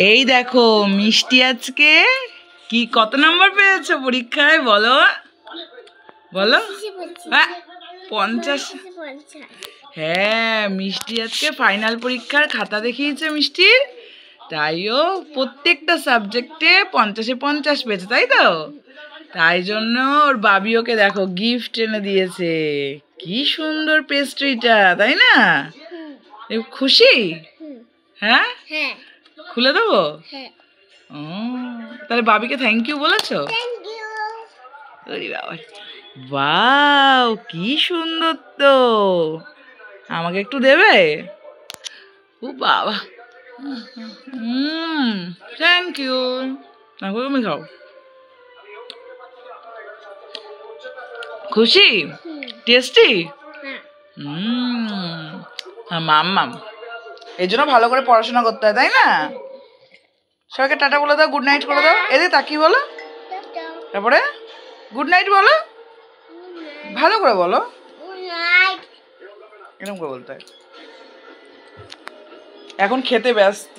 এই দেখো মিষ্টি আজকে কি কত নাম্বার পেয়েছো পরীক্ষায় বলো বলো 50। হ্যাঁ মিষ্টি আজকে ফাইনাল পরীক্ষার খাতা দেখিয়েছে মিষ্টির, তাইও প্রত্যেকটা সাবজেক্টে 50-এ 50 পেয়েছে, তাই তো? তাই জন্য ওর বাবি ওকে দেখো গিফট এনে দিয়েছে। কি সুন্দর পেস্ট্রিটা, তাই না? খুশি? হ্যাঁ খুলে দেবো? ও তাহলে বাবিকে থ্যাংক ইউ বলেছো? ওয়াও কি সুন্দর তো, আমাকে একটু দেবে? ও বাবা, থ্যাংক ইউ। তুমি খাও। খুশি? টেস্টি? মাম্মাম এই জন্য ভালো করে পড়াশোনা করতে হয়, তাই না? সবাইকে টাটা বলে দাও, গুড নাইট করে দাও। এদের তাকিয়ে বলো, তারপরে গুড নাইট বলো, ভালো করে বলো, এরকম করে বলতে হয়। এখন খেতে ব্যস্ত।